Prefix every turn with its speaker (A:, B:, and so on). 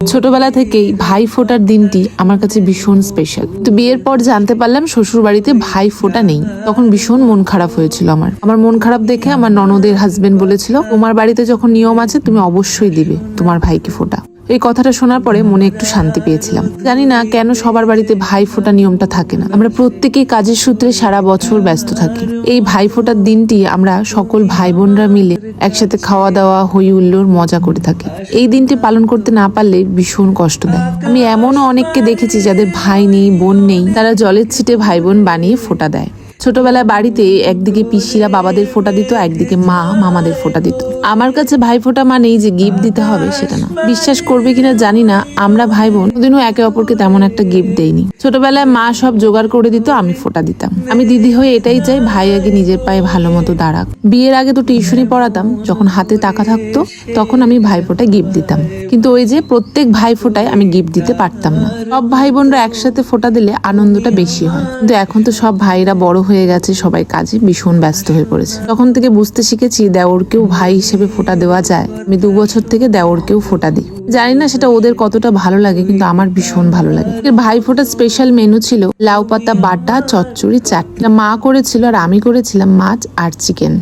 A: ছোটবেলা থেকেই ভাই ফোটার দিনটি আমার কাছে ভীষণ স্পেশাল। তো বিয়ের পর জানতে পারলাম শ্বশুর বাড়িতে ভাই ফোটা নেই। তখন ভীষণ মন খারাপ হয়েছিল আমার মন খারাপ দেখে আমার ননদের হাজবেন্ড বলেছিল, তোমার বাড়িতে যখন নিয়ম আছে তুমি অবশ্যই দিবে তোমার ভাইকে ফোটা। এই কথাটা শোনার পরে মনে একটু শান্তি পেয়েছিলাম। জানি না কেন সবার বাড়িতে ভাই ফোটা নিয়মটা থাকে না। আমরা প্রত্যেকেই কাজের সূত্রে সারা বছর ব্যস্ত থাকি। এই ভাই ফোটার দিনটি আমরা সকল ভাই বোনরা মিলে একসাথে খাওয়া দাওয়া হই হুল্লোড় মজা করে থাকি। এই দিনটি পালন করতে না পারলে ভীষণ কষ্ট দেয়। আমি এমনও অনেককে দেখেছি যাদের ভাই নেই বোন নেই, তারা জলের ছিটে ভাই বোন বানিয়ে ফোটা দেয়। ছোটবেলায় বাড়িতে একদিকে পিসিরা বাবাদের ফোঁটা দিত, একদিকে মা মামাদের ফোঁটা দিত। আমার কাছে ভাই ফোঁটা মানেই যে গিফট দিতে হবে সেটা না। বিশ্বাস করবে কিনা জানি না, আমরা ভাই বোন কোনদিনও একে অপরকে তেমন একটা গিফট দেইনি। ছোটবেলায় মা সব জোগাড় করে দিত, আমি ফোঁটা দিতাম। আমি দিদি হয়ে এটাই চাই, ভাই আগে নিজের পায়ে ভালো মতো দাঁড়াক। বিয়ের আগে তো টিউশনি পড়াতাম, যখন হাতে টাকা থাকতো তখন আমি ভাই ফোঁটায় গিফট দিতাম। কিন্তু ওই যে প্রত্যেক ভাই ফোঁটায় আমি গিফট দিতে পারতাম না। সব ভাই বোনরা একসাথে ফোঁটা দিলে আনন্দটা বেশি হয়। কিন্তু এখন তো সব ভাইরা বড় হয়ে গেছে, সবাই কাজে ভীষণ ব্যস্ত হয়ে পড়েছে। তখন থেকে বুঝতে শিখেছি দেওরকেও ভাই হিসেবে ফোঁটা দেওয়া যায়। আমি 2 বছর থেকে দেওরকেও ফোঁটা দিই। জানি না সেটা ওদের কতটা ভালো লাগে, কিন্তু আমার ভীষণ ভালো লাগে। ভাই ফোঁটার স্পেশাল মেনু ছিল লাউ পাতা বাটা, চচ্চড়ি, চাটনি। মা করেছিল আর আমি করেছিলাম মাছ আর চিকেন।